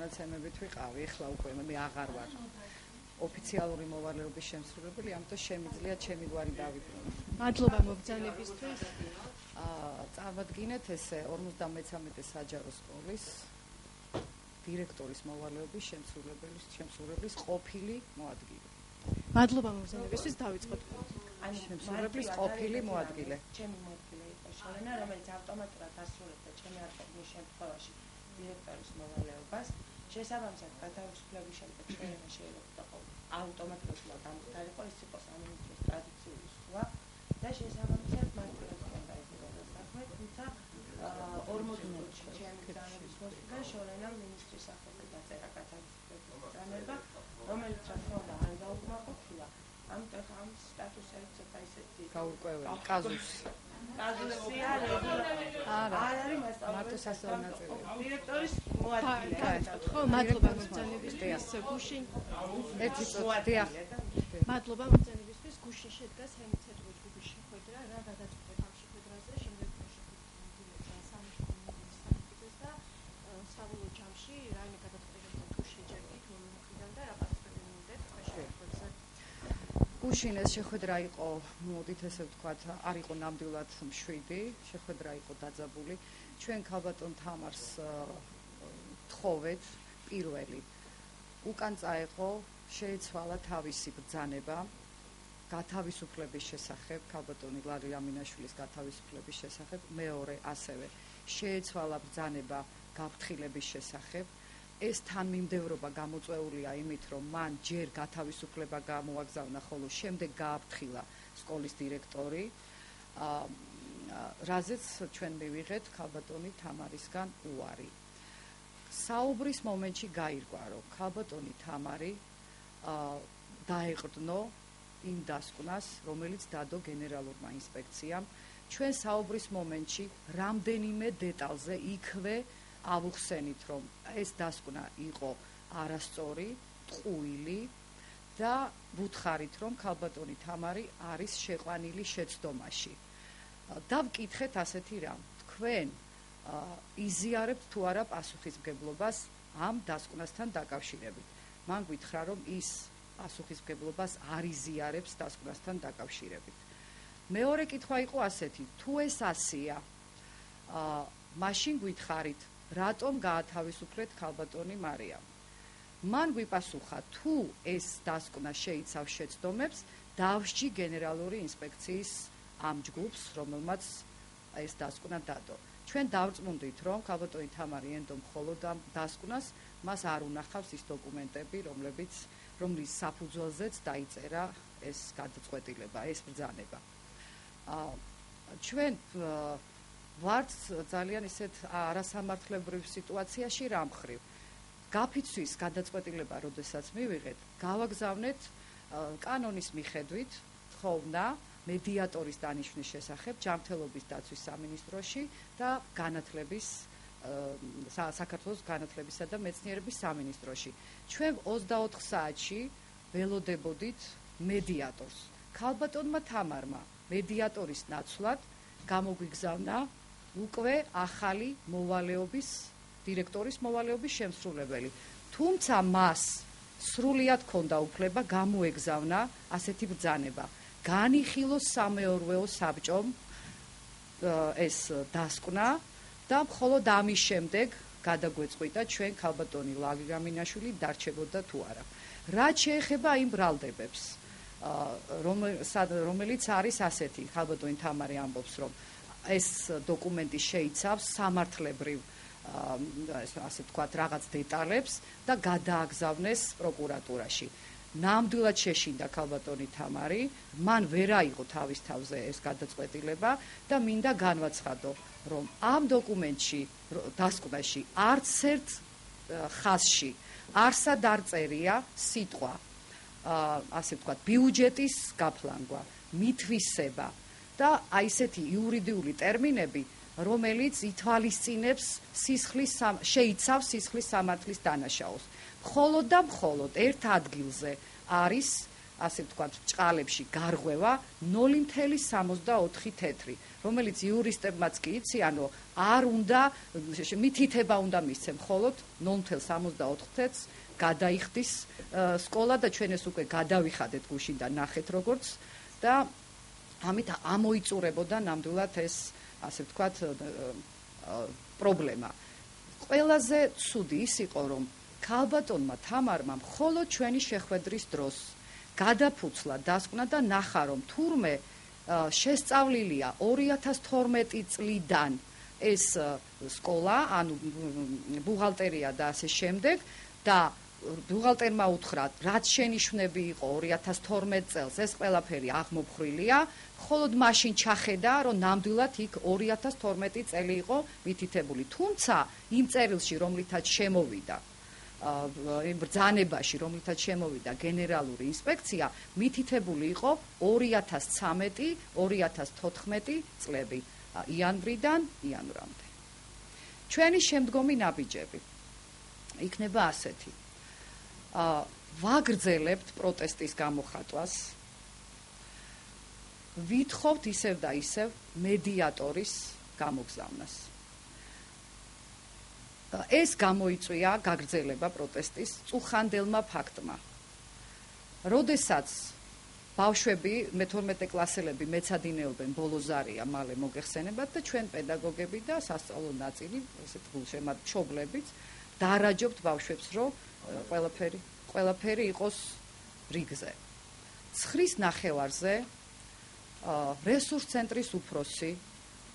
მონაცემებით ვიყავი, ეხლა უკვე მე აღარ ვარ ოფიციალური მოვალეობის შემსრულებელი, ამიტომ შემიძლია ჩემი გვარი დავიბრუნო. მადლობა მობრძანებისთვის. წავადგინეთ ესე 53 საჯარო სკოლის დირექტორის მოვალეობის შემსრულებლის ყოფილი მოადგილე. მადლობა მობრძანებისთვის, დავიწყოთ. შემსრულებლის ყოფილი მოადგილე. ჩემი მოადგილე იყო შოლენა, რომელიც ავტომატურად ასრულებდა ჩემი არყოფნის შემთხვევაში დირექტორის მოვალეობას. შესაბამისად, გათავისუფლების შემდეგ შოლენა შეიძლება ავტომატურად გამختارიყო, ის იყო სამინისტროს ტრადიციული სხდვა და შესაბამისად მართლაც უნდა იზრდება საქმე, თუმცა 40 წუთში ჩემი ბრძანების მოსვლიდან შოლენამ მინისტრის სახელზე დაწერა გათავისუფლების ბრძანება, რომელიც რა თქმა უნდა არ გაუკმაყოფილა. ამიტომ ამ სტატუსი ცოტა ისეთი გაურკვეველი კაზუსი. კაზუსია არ არის მასწავლებელი დირექტორის მოადგილე. ხო, მადლობა მობრძანებისთვის, გუშინ. ერთი წუთია. მადლობა მობრძანებისთვის, გუშინ შედგა საინიციატივო ჯგუფის შეხვედრა, რა გადაწყვეტა ამ შეხვედრაზე, შემდეგ შეხვედრაზე და საბოლოო ჯამში რაიმე გადაწყვეტილებდა თუ შეჯერდით ორი მხრიდან და რა პასუხები მივიდეთ ამ შეხვედრაზე. გუშინ ეს შეხვედრა იყო, მოდით ესე ვთქვათ, არ იყო ნამდვილად მშვიდი, შეხვედრა იყო დაძაბული. ჩვენ ქალბატონ თამარს თხოვეთ პირველი უკან წაეყო, შეეცვალა თავისი ბრძანება გათავისუფლების შესახებ, ქალბატონი ლარი ამინაშვილის გათავისუფლების შესახებ, მეორე ასევე შეეცვალა ბრძანება გაფრთხილების შესახებ. ეს თანმიმდევრობა გამოწვეულია იმით, რომ მან ჯერ გათავისუფლება გამოაგზავნა, ხოლო შემდეგ გააფრთხილა სკოლის დირექტორი, რაზეც ჩვენ მივიღეთ ქალბატონი თამარისგან უარი. საუბრის მომენტში გაირკვა, რომ ქალბატონი თამარი დაეყრდნო იმ დასკვნას, რომელიც დადო გენერალურმა ინსპექციამ. ჩვენ საუბრის მომენტში რამდენიმე დეტალზე იქვე ავუხსენით, რომ ეს დასკვნა იყო არასწორი, ტყუილი და ვუთხარით, რომ ქალბატონი თამარი არის შეყვანილი შეცდომაში. და ვკითხეთ ასეთი რამ, თქვენ იზიარებთ თუ არა პასუხისმგებლობას ამ დასკვნასთან დაკავშირებით. მან გითხრა, რომ ის პასუხისმგებლობას არ იზიარებს დასკვნასთან დაკავშირებით. მეორე კითხვა იყო ასეთი, თუ ეს ასია, მაშინ გითხარით, რატომ გაათავისუფლეთ ქალბატონი მარიამ? მან გვიპასუხა, თუ ეს დასკვნა შეიცავს შეცდომებს, დავსჯი გენერალური ინსპექციის ამ ჯგუფს, რომელმაც ეს დასკვნა დადო. ჩვენ დავწმუნდით, რომ ქალბატონი თამარი ენდო მხოლოდ ამ დასკვნას, მას არ უნახავს ის დოკუმენტები, რომლის საფუძველზეც დაიწერა ეს გადაწყვეტილება, ეს ბრძანება. ჩვენ ვართ ძალიან ისეთ არასამართლებრივ სიტუაციაში რა მხრივ. გაფიცვის გადაწყვეტილება, როდესაც მივიღეთ, გავაგზავნეთ კანონის მიხედვით თხოვნა მედიატორის დანიშვნის შესახებ ჯანმრთელობის დაცვის სამინისტროში და საქართველოს განათლებისა და მეცნიერების სამინისტროში. ჩვენ 24 საათში ველოდებოდით მედიატორს. ქალბატონმა თამარმა მედიატორის ნაცვლად გამოგვიგზავნა უკვე ახალი დირექტორის მოვალეობის შემსრულებელი. თუმცა მას სრულიად ჰქონდა უფლება გამოეგზავნა ასეთი ბრძანება. განიხილოს სამეურვეო საბჭომ ეს დასკვნა და მხოლოდ ამის შემდეგ გადაგვეწყვიტა ჩვენ ქალბატონი ლარი ამინაშვილი დარჩებოდა თუ არა. რაც შეეხება იმ ბრალდებებს, რომელიც არის ასეთი, ქალბატონი თამარი ამბობს, რომ ეს დოკუმენტი შეიცავს სამართლებრივ ასე ვთქვათ რაღაც დეტალებს და გადააგზავნეს პროკურატურაში. ნამდვილად შეშინდა ქალბატონი თამარი, მან ვერ აიღო თავის თავზე ეს გადაწყვეტილება და მინდა განვაცხადო, რომ ამ დოკუმენტში, დასკვნაში არც ერთ ხაზში არსად არ წერია სიტყვა, ასე ვთქვათ, ბიუჯეტის გაფლანგვა, მითვისება და აი ესეთი იურიდიული ტერმინები, რომელიც ითვალისწინებს შეიცავს სისხლის სამართლის დანაშაულს. მხოლოდ და მხოლოდ ერთ ადგილზე არის ასე ვთქვათ, ჭყალებში გარღვევა 0.64 თეთრი, რომელიც იურისტებმაც კი იციანო, არ უნდა მითითება უნდა მისცემ, მხოლოდ 0.64 თეთრს გადაიხდის სკოლა და ჩვენ ეს უკვე გადავიხადეთ გუშინ და ნახეთ როგორც და ამით ამოიწურებოდა ნამდვილად ეს, ასე ვთქვათ, პრობლემა. ყველაზე ცუდი ის იყო, რომ ქალბატონმა თამარმა მხოლოდ ჩვენი შეხვედრის დროს გადაფუცლა დასკვნა და ნახა, რომ თურმე შესწავლილია 2012 წლიდან ეს სკოლა, ანუ ბუღალტერია და ასე შემდეგ და ბუღალტერმა უთხრა, რაც შენიშვნები იყო 2012 წელს, ეს ყველაფერი აღმოფხრილია, მხოლოდ მაშინ ჩახედა, რომ ნამდვილად იქ 2012 წელი იყო მითითებული. თუმცა იმ წერილში, რომლითაც შემოვიდა იმ ბრძანებაში, რომლითაც შემოვიდა გენერალური ინსპექცია, მითითებული იყო 2013-2014 წლები, იანვრიდან იანვრამდე. ჩვენი შემდგომი ნაბიჯები იქნება ასეთი. ვაგრძელებთ პროტესტის გამოხატვას, ვითხოვთ ისევ და ისევ მედიატორის გამოგზავნას. ეს გამოიწვია გაგრძელება პროტესტის წუხანდელმა ფაქტმა. როდესაც ბავშვები, მე-12 კლასელები მეცადინეობენ ბოლოზარია, მალე მოგეხსენებათ და ჩვენ პედაგოგები და სასწავლო ნაწილი, ესეთ მშობლებიც დაარაჯობთ ბავშვებს, რომ ყველაფერი იყოს რიგზე. 9-ის ნახევარზე რესურს ცენტრის უფროსი,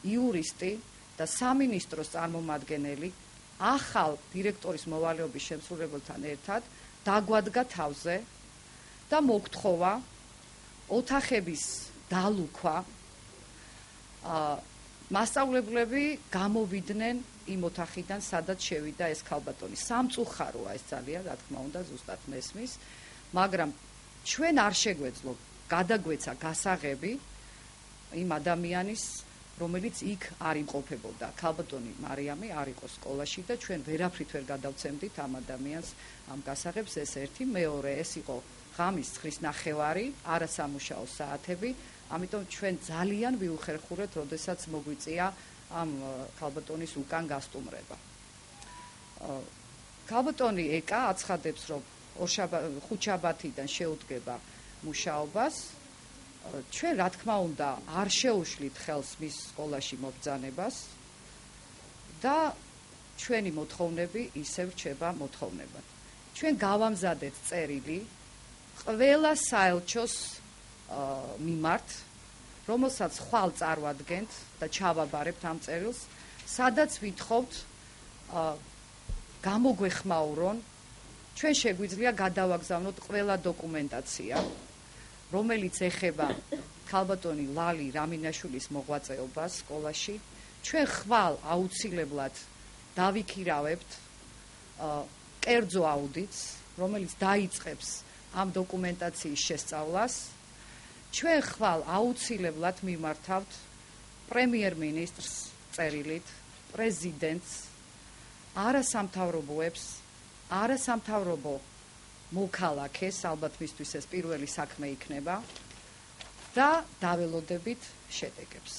იურისტი და სამინისტროს წარმომადგენელი ახალ დირექტორის მოვალეობის შემსრულებელთან ერთად დაგვადგა თავზე და მოგთხოვა ოთახების დალუქვა. მასწავლებლები გამოვიდნენ იმ ოთახიდან, სადაც შევიდა ეს ქალბატონი. სამწუხაროა ეს ძალიან, რა თქმა უნდა, ზუსტად მესმის, მაგრამ ჩვენ არ შეგვეძლო გადაგვეცა გასაღები იმ ადამიანის, რომელიც იქ არ იმყოფებოდა. ქალბატონი მარიამი არ იყო სკოლაში და ჩვენ ვერაფრით ვერ გადავცემდით ამ ადამიანს ამ გასაღებს. ეს ერთი, მეორე, ეს იყო ღამის 9-ის ნახევარი, არასამუშაო საათები, ამიტომ ჩვენ ძალიან ვიუხერხურეთ, როდესაც მოგვიწია ამ ქალბატონის უკან გასტუმრება. ქალბატონი ეკა აცხადებს, რომ ხუთშაბათიდან შეუდგება მუშაობას. ჩვენ რა თქმა უნდა არ შეუშლით ხელს მის სკოლაში მობრძანებას და ჩვენი მოთხოვნები ისევ რჩება მოთხოვნებად. ჩვენ გავამზადეთ წერილი ყველა საელჩოს მიმართ, რომელსაც ხვალ წარვადგენთ და ჩავაბარებთ ამ წერილს, სადაც ვითხოვთ გამოგვეხმაურონ, ჩვენ შეგვიძლია გადავაგზავნოთ ყველა დოკუმენტაცია, რომელიც ეხება ქალბატონი ლალი რამინაშვილის მოღვაწეობას სკოლაში. ჩვენ ხვალ აუცილებლად დავიქირავებთ კერძო აუდიტს, რომელიც დაიწყებს ამ დოკუმენტაციის შესწავლას. ჩვენ ხვალ აუცილებლად მიმართავთ პრემიერ-მინისტრს წერილით, პრეზიდენტს, არასამთავრობოებს, არასამთავრობო მოქალაქეს, ალბათ მისთვის ეს პირველი საქმე იქნება და დაველოდებით შედეგებს.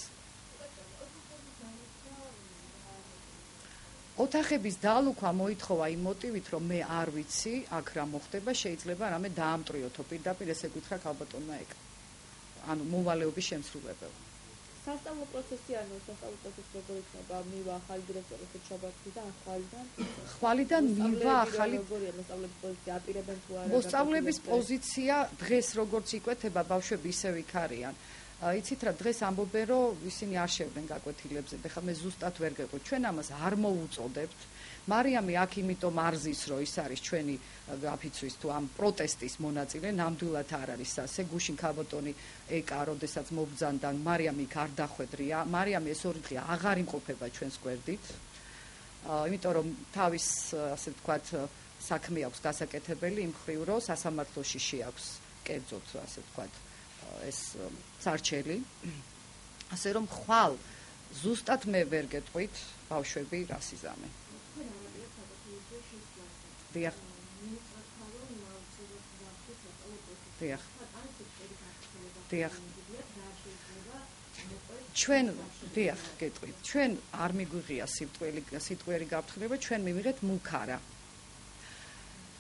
ოთახების დალუქვა მოითხოვა იმ მოტივით, რომ მე არ ვიცი, აქ რა მოხდება, შეიძლება რამე დაამტრიოთო, პირდაპირ ესე გითხრა ქალბატონმა ეკა. ანუ მოვალეობის შემსრულებელმა. სასწავლო პროცესი ანუ სასწავლო პროცესი როგორ იქნება? მივა ახალი დირექტორი ხუთშაბათიდან, ხვალიდან მივა ახალი მოსწავლეების პოზიცია აპირებენ თუ არა? მოსწავლეების პოზიცია დღეს როგორც იკვეთება, ბავშვები ისევ იქ არიან. იცით რა, დღეს ამბობენ, რომ ისინი არ შევდნენ გაკვეთილებზე, და მე ზუსტად ვერ გეყვით. ჩვენ ამას არ მოუწოდებთ. მარიამი აქ იმიტომ არ ზის, რომ ის არის ჩვენი აფიცვის თუ ამ პროტესტის მონაწილე, ნამდვილად არ არის ასე. გუშინ ქალბატონი ეკა, როდესაც მობრძანდა, მარიამი იქ არ დახვედრია. მარიამი ეს 2 დღე აღარ იმყოფება ჩვენს გვერდით. იმიტომ რომ თავის, ასე ვთქვათ, საქმე აქვს გასაკეთებელი იმ ხრივ, რომ სასამართლოში შეაქვს კერძოდ, ასე ვთქვათ, ეს სარჩელი. ასე რომ ხვალ ზუსტად მე ვერ გეტყვით ბავშვები რას იზამენ. დიახ. დიახ. ჩვენ დიახ, გეტყვით. ჩვენ არ მიგვიღია სიტყვიერი გაფრთხილება, ჩვენ მივიღეთ მუქარა.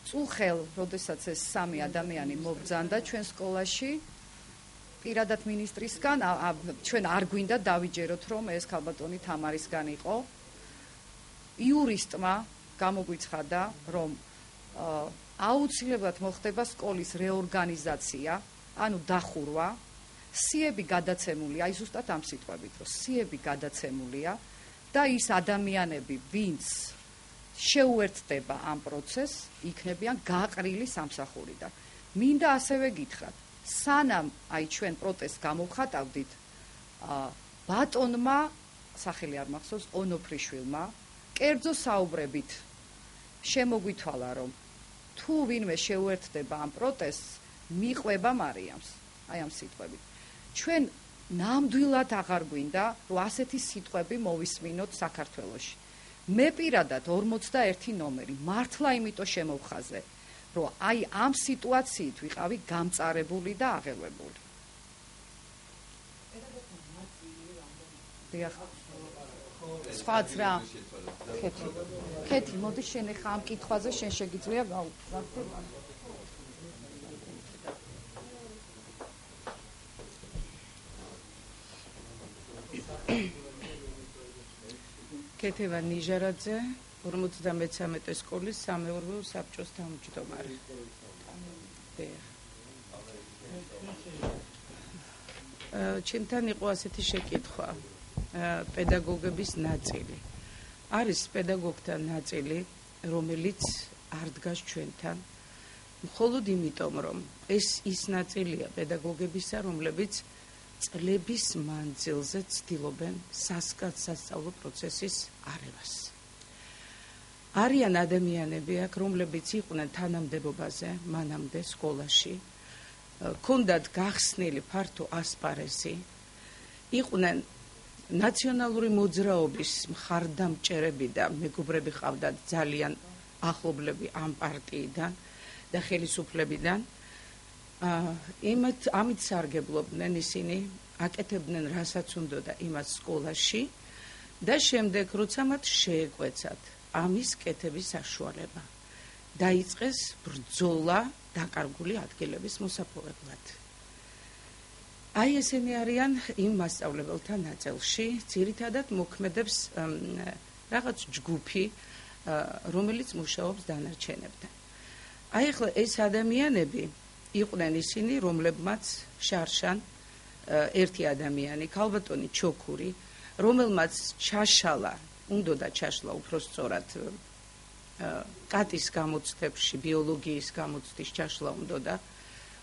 წუხელ, როდესაც ეს სამი ადამიანი მობრძანდა ჩვენ სკოლაში, პირადად მინისტრისგან, ჩვენ არ გვინდა დავიჯეროთ, რომ ეს ქალბატონი თამარისგან იყო. იურისტმა გამოგვიცხადა, რომ აუცილებლად მოხდება სკოლის რეორგანიზაცია, ანუ დახურვა, სიები გადაცემულია, აი ზუსტად ამ სიტყვებით, რომ სიები გადაცემულია და ის ადამიანები, ვინც შეუერთდება ამ პროცესს, იქნებიან გაყრილი სამსახურიდან. მინდა ასევე გითხრათ, სანამ აი ჩვენ პროტესტს გამოვხატავდით, ბატონმა, სახელი არ მახსოვს, ონოფრიშვილმა, კერძო საუბრებით შემოგვითვალა, რომ თუ ვინმე შეუერთდება ამ პროტესტს, მიყვება მარიამს, აი ამ სიტყვებით. ჩვენ ნამდვილად აღარ გვინდა, რომ ასეთი სიტყვები მოვისმინოთ საქართველოში. მე პირადად 41 ნომერი მართლა იმიტომ შემოვხაზე, რომ აი ამ სიტუაციით ვიყავი გამწარებული და აღელვებული. დიახ. სხვაც რა. ქეთი, მოდი შენ ახლა ამ კითხვაზე შენ შეგიძლია გავუკვირდე. კეთევა ნიჟარაძე, 53 სკოლის სამეურვეო საბჭოს თავმჯდომარე. ჩემთან იყო ასეთი შეკითხვა, პედაგოგების ნაწილი. არის პედაგოგთა ნაწილი, რომელიც არ დგას ჩვენთან, მხოლოდ იმიტომ, რომ ეს ის ნაწილია პედაგოგებისა, რომლებიც წლების მანძილზე ცდილობენ სასწავლო პროცესის არევას. არიან ადამიანები აქ, რომლებიც იყვნენ თანამდებობაზე, მანამდე სკოლაში, ქონდათ გახსნილი ფართო ასპარეზი, იყვნენ ნაციონალური მოძრაობის მხარდამჭერები და მეგობრები ყავდათ ძალიან ახლობლები ამ პარტიიდან და ხელისუფლებიდან. ამით სარგებლობდნენ ისინი, აკეთებდნენ რასაც უნდოდა იმას სკოლაში და შემდეგ, როცა მათ შეეკვეცათ ამის კეთების საშუალება, დაიწყეს ბრძოლა დაკარგული ადგილების მოსაპოვებლად. აი ესენი არიან იმ მასწავლებელთა ნაწილში, ძირითადად მოქმედებს რაღაც ჯგუფი, რომელიც მუშაობს დანარჩენებთან. აი ახლა ეს ადამიანები იყვნენ ისინი, რომლებმაც შარშან ერთი ადამიანი, ქალბატონი ჩოქური, რომელმაც ჩაშალა, უნდოდა ჩაშლა უფრო სწორად კატის გამოცდებში, ბიოლოგიის გამოცდის ჩაშლა უნდოდა,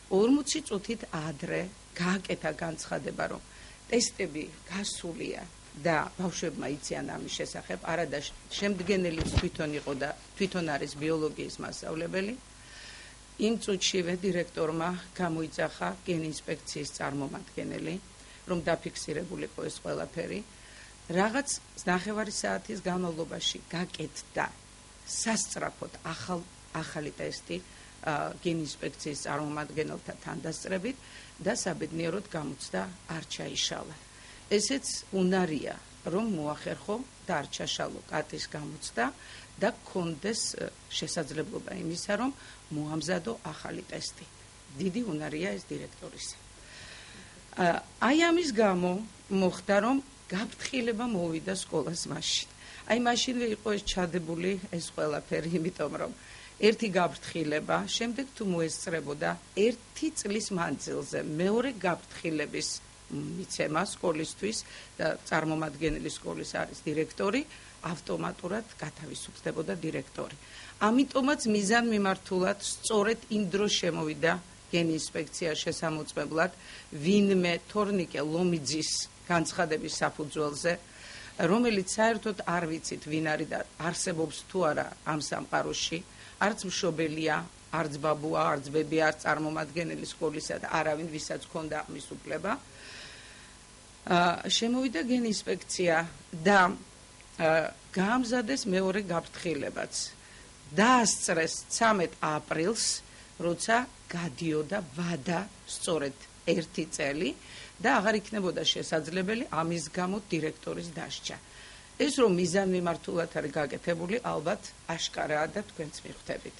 40 წუთით ადრე გააკეთა განცხადება, რომ ტესტები გასულია და ბავშვებმა იციან ამის შესახებ, არადა შემდგენელიც თვითონ იყო და თვითონ არის ბიოლოგიის მასწავლებელი. იმ წუთშივე დირექტორმა გამოიძახა გენინსპექციის წარმომადგენელი, რომ დაფიქსირებული იყო ეს ყველაფერი. რაღაც 9 საათის განმავლობაში გაკეთდა სასწრაფოდ ახალი ტესტი გენინსპექციის წარმომადგენელთა თანდასწრებით და საბედნიეროდ გამოცდა არ ჩაიშალა. ესეც უნარია, რომ მოახერხო და არ ჩაშალო კატის გამოცდა და გქონდეს შესაძლებლობა იმისა, რომ მოამზადო ახალი ტესტი. დიდი უნარია ეს დირექტორისა. აი ამის გამო მოხდა, რომ გაფრთხილება მოვიდა სკოლას მაშინ. აი მაშინვე იყო ეს ჩადებული ეს ყველაფერი, იმიტომ რომ ერთი გაფრთხილება, შემდეგ თუ მოესწრებოდა 1 წლის მანძილზე მეორე გაფრთხილების მიცემა სკოლისთვის და წარმომადგენელი სკოლის არის დირექტორი, ავტომატურად გათავისუფლდებოდა დირექტორი. ამიტომაც მიზანმიმართულად სწორედ იმ დროს შემოვიდა გენინსპექცია შესამოწმებლად ვინმე თორნიკე ლომიძის განცხადების საფუძველზე, რომელიც საერთოდ არ ვიცით ვინ არის და არსებობს თუ არა ამ სამყაროში, არც მშობელია, არც ბაბუა, არც ბები, არც წარმომადგენელი სკოლისა და არავინ, ვისაც ჰქონდა ამის უფლება. შემოვიდა გენინსპექცია და გაამზადეს მეორე გაფრთხილებაც. დაასწრეს 13 აპრილს როცა გადიოდა ვადა სწორედ 1 წელი და აღარ იქნებოდა შესაძლებელი ამის გამო დირექტორის დასჯა. ეს რომ მიზანმიმართულად არის გაკეთებული, ალბათ აშკარაა და თქვენც მიხვდებით.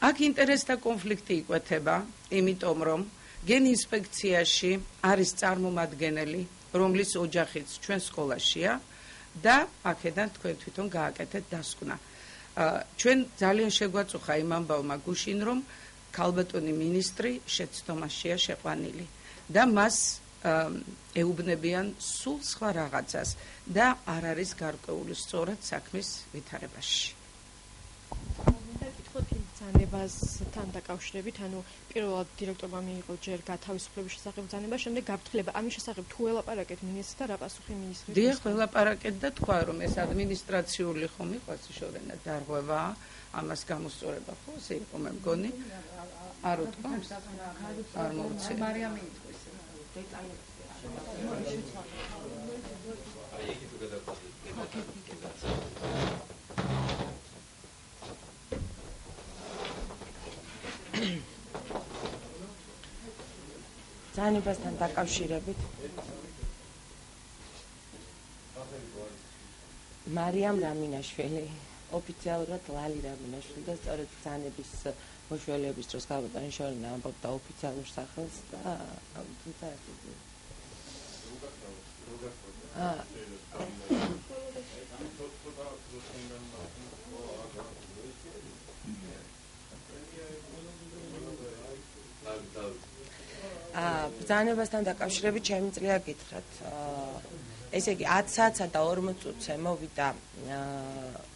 აქ ინტერესთა კონფლიქტი იკვეთება, იმიტომ რომ გენინსპექციაში არის წარმომადგენელი, რომლის ოჯახიც ჩვენ სკოლაშია და აქედან თქვენ თვითონ გააკეთეთ დასკვნა. ჩვენ ძალიან შეგვაწუხა იმ ამბავმა გუშინ, რომ ქალბატონი მინისტრი შეცდომაშია შეყვანილი და მას ეუბნებიან სულ სხვა რაღაცას და არ არის გარკვეული სწორად საქმის ვითარებაში. კითხოთ იმ ბრძანებასთან დაკავშირებით, ანუ პირველად დირექტორმა მიიღო ჯერ გათავისუფლების შესახებ ბრძანება, შემდეგ გაფრთხილება. ამის შესახებ თუ ელაპარაკეთ მინისტრს და რა პასუხი მინისტრის? დიახ, ელაპარაკეთ და თქვა, რომ ეს ადმინისტრაციული ხომ იყო შორენა დარღვევა, ამას გამოსწორება ხო ესე იყო მე მგონი. არ უთქვა? არ მოუწია. მარიამი იტყვის დეტალები. ბრძანებასთან დაკავშირებით მარიამ რამინაშვილი ოფიციალურად ლალი რამინაშვილი და სწორედ ბრძანების მოშველების დროს ქალბატონი შორენა ამბობდა ოფიციალურ სახელს და თუმცა ბრძანებასთან დაკავშირებით შემიძლია გითხრათ. ესე იგი 10 საათსა და 40 წუთზე მოვიდა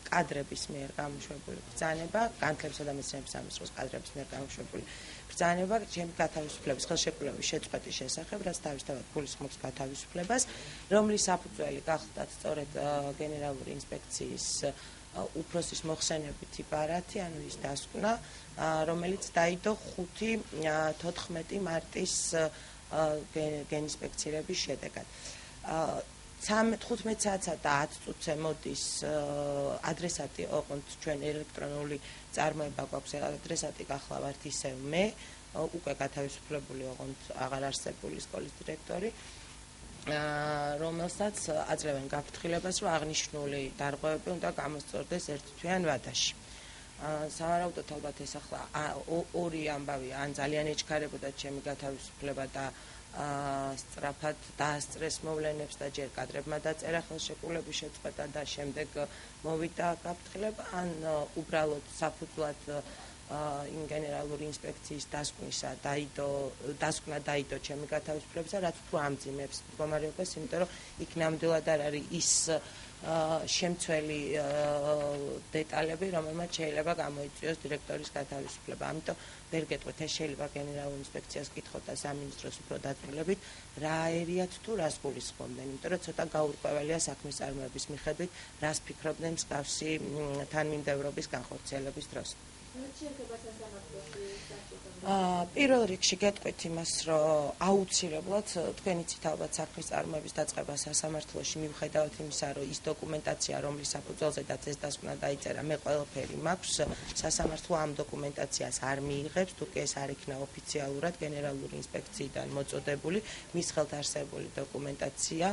კადრების მიერ გამოშვებული ბრძანება, განათლებისა და მეცნიერების სამინისტროს კადრების მიერ გამოშვებული ბრძანება ჩემი გათავისუფლების ხელშეკრულების შეწყვეტის შესახებ, რაც თავისთავად გულისხმობს გათავისუფლებას, რომლის საფუძველი გახლდათ სწორედ გენერალური ინსპექციის უფროსის მოხსენებითი ბარათი, ანუ ის დასკვნა, რომელიც დაიდო 5-14 მარტის გენინსპექცირების შედეგად. 15 საათსა და 10 წუთზე მოდის ადრესატი, ოღონდ ჩვენ ელექტრონული წარმოება გვაქვს, ადრესატი გახლავართ ისევ მე, უკვე გათავისუფლებული, ოღონდ აღარ არსებული სკოლის დირექტორი, რომელსაც აძლევენ გაფრთხილებას, რომ აღნიშნული დარღვევები უნდა გამოსწორდეს ერთთვიან ვადაში. სავარაუდოდ ალბათ ეს ახლა ორი ამბავია, ან ძალიან ეჩქარებოდა ჩემი გათავისუფლება და სწრაფად დაასწრეს მოვლენებს და ჯერ კადრებმა დაწერა ხელშეკრულების შეწყვეტა და შემდეგ მოვიდა გაფრთხილება, ან უბრალოდ საფუძვლად იმ გენერალური ინსპექციის დასკვნისა დასკვნა დაიდო ჩემი გათავისუფლებისა, რაც უფრო ამძიმებს მდგომარეობას, იმიტომ რომ იქ ნამდვილად არ არის ის შემცველი დეტალები, რომელმაც შეიძლება გამოიწვიოს დირექტორის გათავისუფლება. ამიტომ ვერ გეტყვით, ეს შეიძლება გენერალურ ინსპექციას გითხოთ და სამინისტროს უფრო დაწვრილებით, რა ერიათ თუ რას გულისხმობდნენ, იმიტომ რომ ცოტა გაურკვეველია საქმის წარმოების მიხედვით, რას ფიქრობდნენ მსგავსი თანმიმდევრობის განხორციელების დროს. პირველ რიგში გეტყვით იმას, რომ აუცილებლად თქვენ იცით ალბათ საქმის წარმოების დაწყება სასამართლოში მიუხედავად იმისა, რომ ის დოკუმენტაცია, რომლის საფუძველზედაც ეს დასკვნა დაიწერა, მე ყველაფერი მაქვს, სასამართლო ამ დოკუმენტაციას არ მიიღებს, თუკი ეს არ იქნა ოფიციალურად გენერალური ინსპექციიდან მოწოდებული, მის ხელთ არსებული დოკუმენტაცია,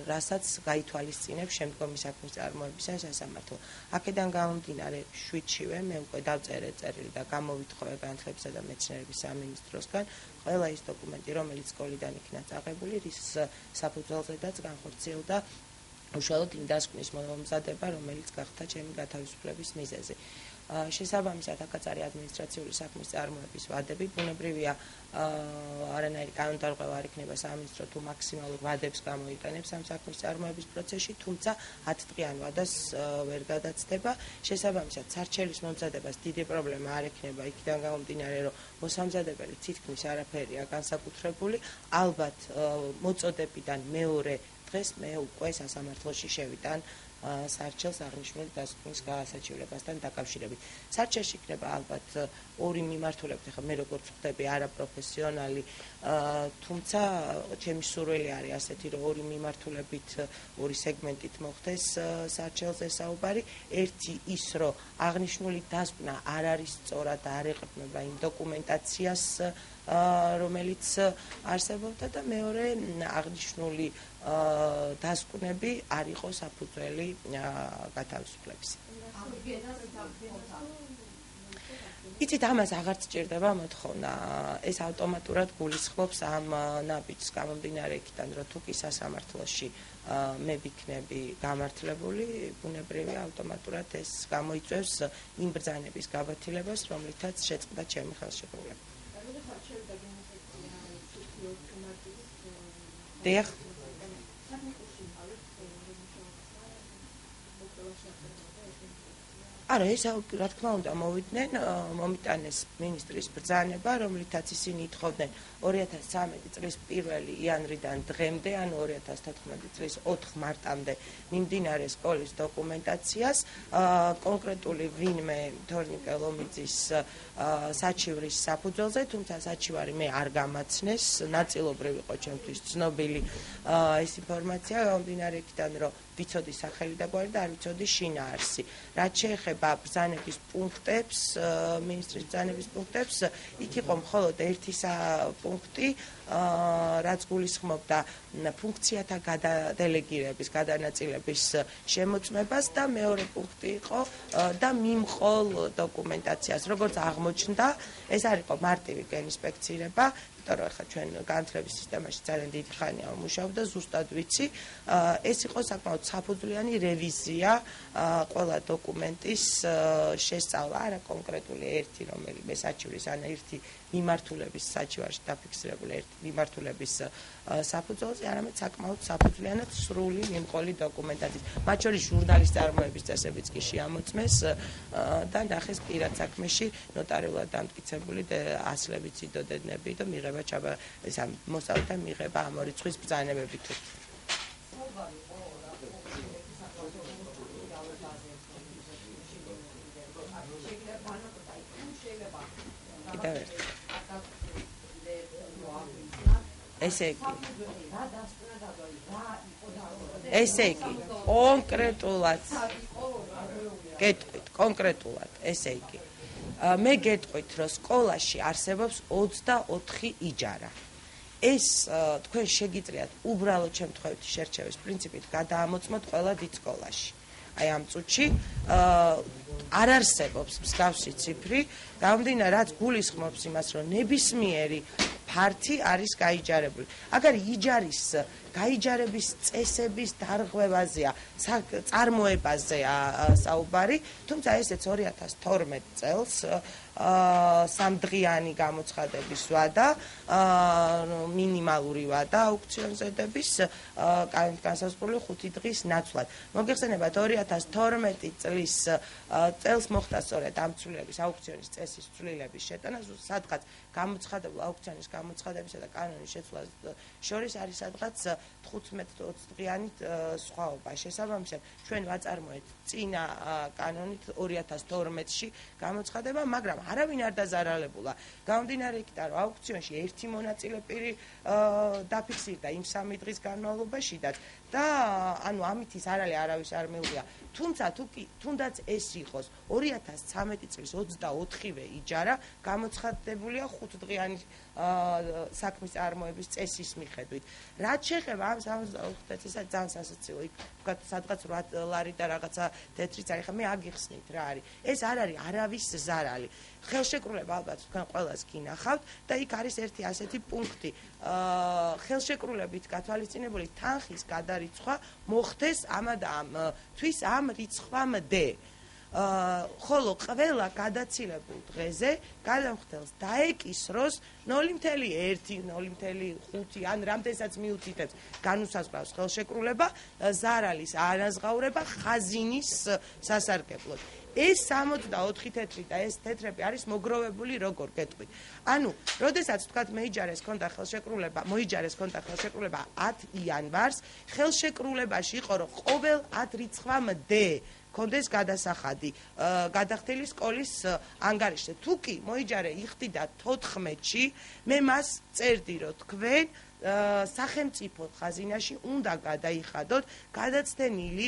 რასაც გაითვალისწინებს შემდგომი საქმის წარმოებისა სასამართლო. აქედან გამომდინარე, 7-შივე მე უკვე დავწერე წერილი და გამოვითხოვე განათლებისა და მეცნიერების სამინისტროსგან ყველა ის დოკუმენტი, რომელიც სკოლიდან იქნა წაღებული, რის საფუძველზედაც განხორციელდა უშუალოდ იმ დასკვნის მომზადება, რომელიც გახდა ჩემი გათავისუფლების მიზეზი. შესაბამისად, აქაც არის ადმინისტრაციული საქმის წარმოების ვადები, ბუნებრივია არანაირი კანონდარღვევა არ იქნება სამინისტრო თუ მაქსიმალურ ვადებს გამოიყენებს ამ საქმის წარმოების პროცესში, თუმცა 10 დღიან ვადას ვერ გადაცდება. შესაბამისად, სარჩელის მომზადებას დიდი პრობლემა არ ექნება, იქიდან გამომდინარე, რომ მოსამზადებელი თითქმის არაფერია განსაკუთრებული, ალბათ მოწოდებიდან მეორე დღეს მე უკვე სასამართლოში შევიტან სარჩელს აღნიშნული დასკვნის გასაჩივრებასთან დაკავშირებით. სარჩელში იქნება ალბათ ორი მიმართულებით, ახლა მე როგორც ხვდები არაპროფესიონალი, თუმცა ჩემი სურვილი არის ასეთი, რომ ორი მიმართულებით, ორი სეგმენტით მოხდეს სარჩელზე საუბარი. ერთი ის, რომ აღნიშნული დასკვნა არ არის სწორად და არ ეყრდნობა იმ დოკუმენტაციას, რომელიც არსებობდა და მეორე აღნიშნული დასკვნები არ იყო საფუძველი გათავისუფლების. იცით, ამას აღარ სჭირდება მოთხოვნა. ეს ავტომატურად გულისხმობს ამ ნაბიჯს გამომდინარე იქიდან, რომ თუ კი სასამართლოში მე ვიქნები გამართლებული, ბუნებრივია ავტომატურად ეს გამოიწვევს იმ ბრძანების გაბათილებას, რომლითაც შეწყდა ჩემი ხელშეკრულება. დიახ. არა, ეს რა თქმა უნდა მომიტანეს მინისტრის ბრძანება, რომლითაც ისინი ითხოვდნენ 2013 წლის 1 იანვრიდან დღემდე, ანუ 2014 წლის 4 მარტამდე მიმდინარე სკოლის დოკუმენტაციას, კონკრეტული ვინმე თორნიკე ლომიძის საჩივრის საფუძველზე, თუმცა საჩივარი მე არ გამაცნეს, ნაწილობრივ იყო ჩემთვის ცნობილი ეს ინფორმაცია, გამომდინარე იქიდან, რომ ვიცოდი სახელი და გვარი და არ ვიცოდი შინაარსი. რაც შეეხება ბრძანების პუნქტებს, მინისტრის ბრძანების პუნქტებს, იქ იყო მხოლოდ ერთი პუნქტი, რაც გულისხმობდა ფუნქციათა გადადელეგირების, გადანაწილების შემოწმებას და მეორე პუნქტი იყო და მიმყოლ დოკუმენტაციას. როგორც აღმოჩნდა, ეს არ იყო მარტივი გეინსპექცირება, იმიტომ რომ ახლა ჩვენ განათლების სისტემაში ძალიან დიდი ხანია ვმუშაობ და ზუსტად ვიცი, ეს იყო საკმაოდ საფუძვლიანი რევიზია ყველა დოკუმენტის შესწავლა, არა კონკრეტული ერთი რომელიმე საჩივრის, ან ერთი მიმართულების საჩივარში დაფიქსირებული ერთი მიმართულების საფუძველზე, არამედ საკმაოდ საფუძვლიანად სრული მიმყოლი დოკუმენტაციის. მათ შორის ჟურნალის წარმოების წესებიც კი შეამოწმეს და ნახეს პირად საქმეში ნოტარიულად დამტკიცებული ასლები, ციდოდნები და მიღება ეს მოსწავლეთა მიღება ამ ორი წლის ბრძანებები თუ. კიდევ ერთი. ესე იგი, კონკრეტულად, ესე იგი. მე გეტყვით, რომ სკოლაში არსებობს 24 იჯარა. ეს თქვენ შეგიძლიათ უბრალოდ შემთხვევითი შერჩევის პრინციპით გადაამოწმოთ ყველა დიდ სკოლაში. აი ამ წუთში არ არსებობს მსგავსი ციფრი, გამომდინარე, რაც გულისხმობს იმას, რომ ნებისმიერი ფართი არის გაიჯარებული. აგარ იჯარის გაიჯარების წესების დარღვევაზეა, წარმოებაზეა საუბარი, თუმცა ესეც 2012 წელს სამდღიანი გამოცხადების ვადა, მინიმალური ვადა აუქციონზედების განსაზღვრული 5 დღის ნაცვლად. მოგეხსენებათ 2012 წელს მოხდა სწორედ ამ ცვლილების აუქციონის წესის ცვლილების შეტანა, სადღაც გამოცხადებულ აუქციონის გამოცხადებისა და კანონის შეცვლას შორის არის სადღაც 15-20 დღიანი სხვაობა. შესაბამისად, ჩვენ ვაწარმოეთ წინა კანონით 2012-ში გამოცხადება, მაგრამ არავინ არ დაზარალებულა. გამომდინარე იქიდან, რომ აუქციონში ერთი მონაწილე პირი დაფიქსირდა იმ 3 დღის განმავლობაშიდაც და ანუ ამით ის არავის არ მიუღია. თუმცა თუნდაც ეს იყოს 2013 წლის 24-ვე იჯარა გამოცხადებულია 5 დღიანი საქმის წარმოების წესის მიხედვით. რაც შეეხება ამ 65 წელს ძალიან სასაცილო, იქ ვთქვათ სადღაც 8 ლარი და რაღაცა თეთრი წარი, ხა მე აგიხსნით რა არის. ეს არ არის არავის ზარალი. ხელშეკრულება ალბათ თქვენ ყველას გინახავთ და იქ არის ერთი ასეთი პუნქტი. ხელშეკრულებით გათვალისწინებული თანხის გადარიცხვა მოხდეს თვის ამ რიცხვამდე. ხოლო ყველა გადაცილებულ დღეზე გადამხდელს დაეკისროს 0.1, 0.5 ან რამდენსაც მიუთითებს განუსაზღვრავს ხელშეკრულება ზარალის ანაზღაურება ხაზინის სასარგებლოდ. ეს 64 თეთრი და ეს თეთრები არის მოგროვებული როგორ გეტყვით. ანუ, როდესაც თქვათ მოიჯარეს ქონდა ხელშეკრულება 10 იანვარს, ხელშეკრულებაში იყო რომ ყოველ 10 რიცხვამდე კონდეს გადასახადი გადახდილი სკოლის ანგარიშზე. თუ კი მოიჯარე იხდიდა 14-ში, მე მას წერდი რომ თქვენ სახელმწიფო ხაზინაში უნდა გადაიხადოთ გადაცდენილი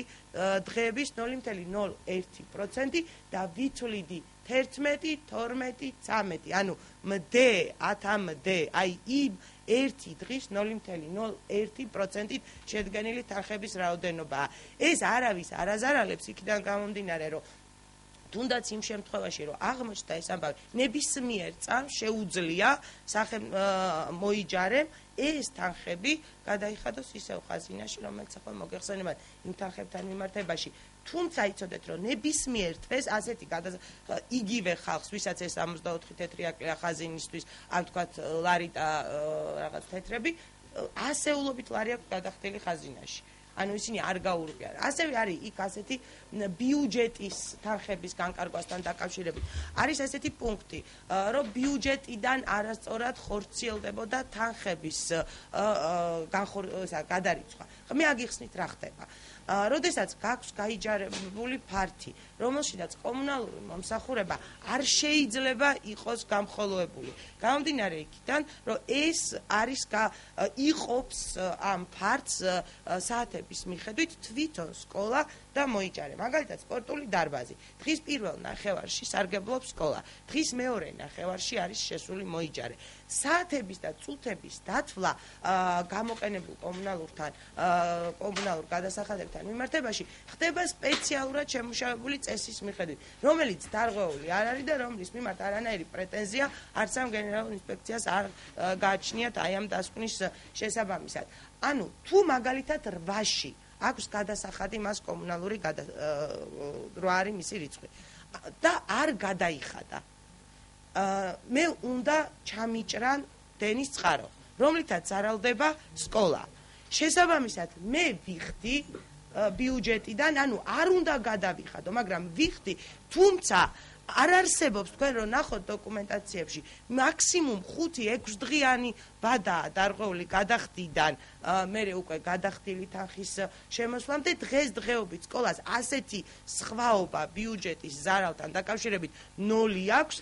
დღეების 0.01% და ვითვლიდი 11, 12, 13, ანუ მდე 10-მდე, აი იმ ერთი დღის 0.01%-ით შედგენილი თანხების რაოდენობაა. ეს არავის არ აზარალებს იქიდან გამომდინარე, რომ თუნდაც იმ შემთხვევაში, რომ აღმოჩნდა ეს ამბავი, ნებისმიერ წამს შეუძლია მოიჯარემ ეს თანხები გადაიხადოს ისევ ხაზინაში, რომელიც ახლა მოგეხსენებათ იმ თანხებთან მიმართებაში. თუმცა იცოდეთ, რომ ნებისმიერ დღეს ასეთი იგივე ხალხს, ვისაც ეს 64 თეთრი აკლია ხაზინისთვის, ან თქვათ ლარი და რაღაც თეთრები, ასეულობით ლარი აქვს გადახდილი ხაზინაში. ანუ ისინი არ გაურბიან. ასევე არის იქ ასეთი ბიუჯეტის თანხების განკარგვასთან დაკავშირებით. არის ასეთი პუნქტი, რომ ბიუჯეტიდან არასწორად ხორციელდებოდა თანხების გადარიცხვა. მე აგიხსნით რა ხდება. როდესაც გაქვს გაიჯარებული ფართი, რომელშიც კომუნალური მომსახურება არ შეიძლება იყოს გამხოლოებული. გამომდინარე იქიდან, რომ ეს არის იყოფს ამ ფართს საათების მიხედვით თვითონ სკოლა და მოიჯარე. მაგალითად, სპორტული დარბაზი. დღის პირველ ნახევარში სარგებლობს სკოლა. დღის მეორე ნახევარში არის შესული მოიჯარე. საათების და წუთების დათვლა გამოყენებულ კომუნალურ გადასახადებთან მიმართებაში ხდება სპეციალურად შემუშავებული წესის მიხედვით, რომელიც დარღვეული არ არის და რომლის მიმართ არანაირი პრეტენზია არც ამ გენერალურ ინსპექციას არ გააჩნიათ აი ამ დასკვნის შესაბამისად. ანუ თუ მაგალითად 8-ში აქვს გადასახადი მას კომუნალური რო არის მისი რიცხვი და არ გადაიხადა, მე უნდა ჩამიჭრან დენის წყარო, რომლითაც ზარალდება სკოლა. შესაბამისად, მე ვიხდი ბიუჯეტიდან, ანუ არ უნდა გადავიხადო, მაგრამ ვიხდი, თუმცა არ არსებობს თქვენ რომ ნახოთ დოკუმენტაციებში მაქსიმუმ 5-6 დღიანი ბადაა დარღვეული გადახდიდან მერე უკვე გადახდილი თანხის შემოსვლამდე დღესდღეობით სკოლას ასეთი სხვაობა ბიუჯეტის ზარალთან დაკავშირებით 0 აქვს,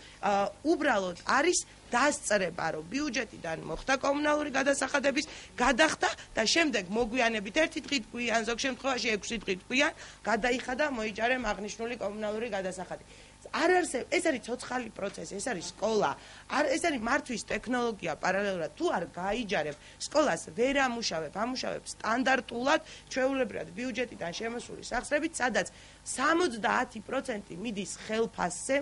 უბრალოდ არის დასწრება, რომ ბიუჯეტიდან მოხდა კომუნალური გადასახადების გადახდა და შემდეგ მოგვიანებით 1 დღით გვიან, ზოგ შემთხვევაში 6 დღით გვიან გადაიხადა მოიჯარემ აღნიშნული კომუნალური გადასახადი. არ არსებობს, ეს არის ცოცხალი პროცესი, ეს არის სკოლა, ეს არის მართვის ტექნოლოგია პარალელურად, თუ არ გაიჯარებ სკოლას ვერ ამუშავებს სტანდარტულად ჩვეულებრივად ბიუჯეტიდან შემოსული სახსრებით, სადაც 70% მიდის ხელფასზე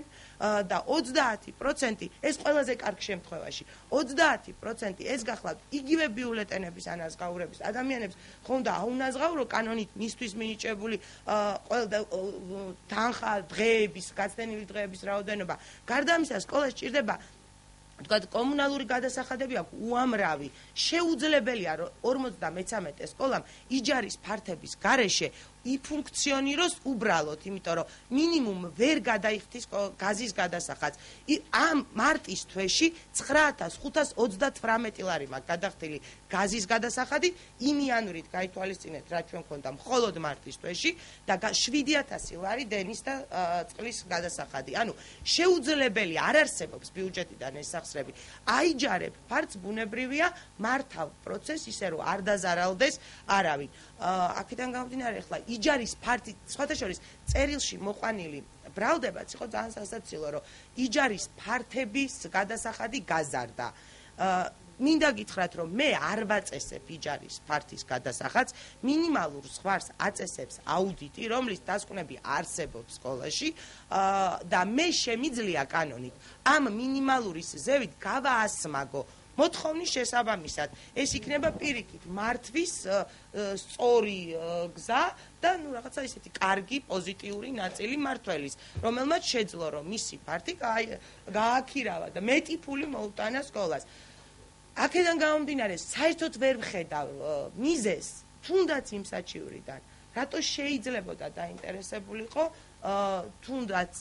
და 20% ეს ყველაზე კარგ შემთხვევაში 20% ეს გახლავთ იგივე ბიულეტენების ანაზღაურების ადამიანებს ხონდა აუნაზღაურო კანონით მისთვის მინიჭებული თანხა დღეების გაცდენილი დღეების რაოდენობა. გარდა ამისა სკოლას ჭირდება თქვათ კომუნალური გადასახადები აქვს უამრავი. შეუძლებელია რომ 53 სკოლამ იჯარის ფართების გარეშე იფუნქციონიროს უბრალოდ, იმიტომ რომ მინიმუმ ვერ გადაიხდის გაზის გადასახადს. ამ მარტის თვეში 9528 ლარი მაქვს გადახდილი გაზის გადასახადი, იმიანვრით გაითვალისწინეთ რა ჩვენ მქონდა მხოლოდ მარტის თვეში და 7000 ლარი დენის და წყლის გადასახადი. ანუ შეუძლებელი არ არსებობს ბიუჯეტიდან ეს სახსრები. აიჯარებ ფართს ბუნებრივია მართავ პროცესს ისე რომ არ დაზარალდეს არავინ. აქედან გამომდინარე ახლა იჯარის ფართი სხვათა შორის წერილში მოყვანილი ბრალდებაც იყო ძალიან სასაცილო, რომ იჯარის ფართების გადასახადი გაზარდა. მინდა გითხრათ, რომ მე არ ვაწესებ იჯარის ფართის გადასახადს, მინიმალურ ზღვარს აწესებს აუდიტი, რომლის დასკვნები არსებობს სკოლაში და მე შემიძლია კანონით ამ მინიმალურის ზევით გავაასმაგო მოთხოვნის შესაბამისად. ეს იქნება პირიქით მართვის სწორი გზა და რაღაცა ისეთი კარგი პოზიტიური ნაწილი მართველის, რომელმაც შეძლო რომ მისი ფართი გააქირავა და მეტი ფული მოუტანა სკოლას. აქედან გამომდინარე, საერთოდ ვერ ვხედავ მიზეზს, თუნდაც იმ საჩივრიდან, რატო შეიძლებოდა დაინტერესებულიყო თუნდაც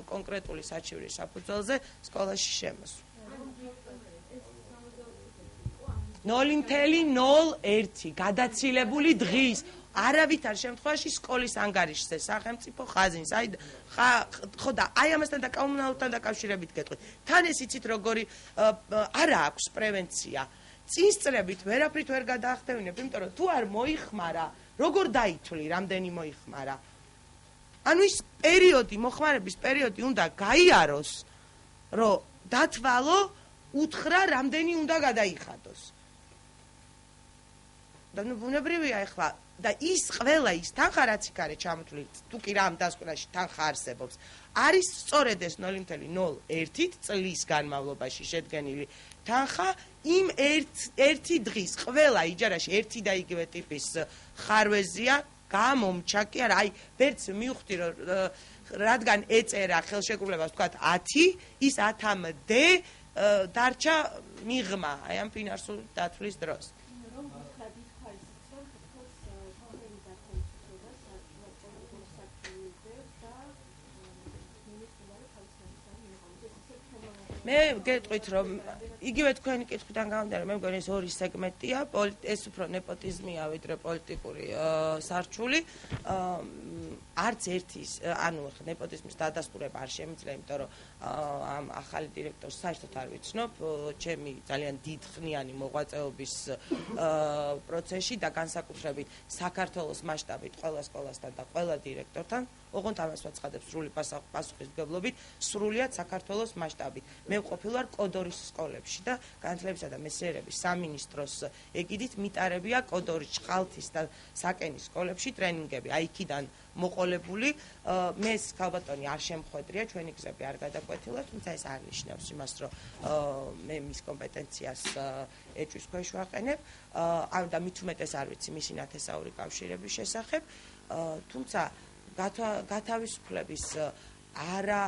კონკრეტული საჩივრის საფუძველზე სკოლაში შემოსვა. 0.01 გადაცილებული დღის არავითარ შემთხვევაში სკოლის ანგარიშზე სახელმწიფო ხაზინს ხო და აი ამასთან და კომუნალურთან დაკავშირებით გეტყვით თან ეს იცით როგორი არა აქვს პრევენცია წინსწრებით ვერაფრით ვერ გადაახდევინებ იმიტომ რომ თუ არ მოიხმარა როგორ დაითვლი რამდენი მოიხმარა ანუ ის პერიოდი მოხმარების პერიოდი უნდა გაიაროს რომ დათვალო უთხრა რამდენი უნდა გადაიხადოს და ნუ ბუნებრივია ახლა და ის ყველა ის თანხა რაც იქ არის ჩამოთვლილი თუ კი რა ამ დასკვნაში თანხა არსებობს არის სწორედ ეს 0.01 წლის განმავლობაში შედგენილი თანხა იმ ერთი დღის ყველა იჯარაში ერთი და იგივე ტიპის ხარვეზია გამომჩა კი არა აი ვერც მივხვდი რომ რადგან ეწერა ხელშეკრულებას თქვათ 10 ის 10-მდე დარჩა მიღმა აი ამ ფინანსური დათვლის დროს მე გეტყვით რომ იგივე თქვენი კითხვიდან გამომდინარე მე მგონი ეს ორი სეგმენტია ეს უფრო ნეპოტიზმია ვიდრე პოლიტიკური სარჩული არც ერთის ანუ ნეპოტიზმის დადასტურება არ შემიძლია იმიტომ რომ ამ ახალი დირექტორს საერთოდ არ ვიცნობ ჩემი ძალიან დიდხნიანი მოღვაწეობის პროცესში და განსაკუთრებით საქართველოს მასშტაბით ყველა სკოლასთან და ყველა დირექტორთან ოღონდ ამას ვაცხადებ სრული პასუხისმგებლობით სრულიად საქართველოს მასშტაბით მე ვყოფილ ვარ კოდორის სკოლებში და განათლებისა და მეცნიერების სამინისტროს ეგიდით მიტარებია კოდორის ჩხალთის და საკენის სკოლებში ტრენინგები აი იქიდან მოყოლებული მე ქალბატონი არ შემხვედრია ჩვენი გზები არ გადაკვეთილა თუმცა ეს არ ნიშნავს იმას რომ მე მის კომპეტენციას ეჭვის ქვეშ ვაყენებ და მით უმეტეს არ ვიცი მისი ნათესაური კავშირების შესახებ თუმცა გათავისუფლების არა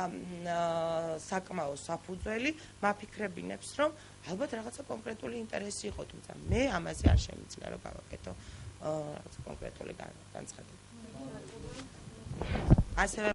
საკმაო საფუძველი მაფიქრებინებს რომ ალბათ რაღაცა კონკრეტული ინტერესი იყო თუმცა მე ამაზე არ შემიძლია რომ გავაკეთო რაღაცა კონკრეტული განცხადება ასევე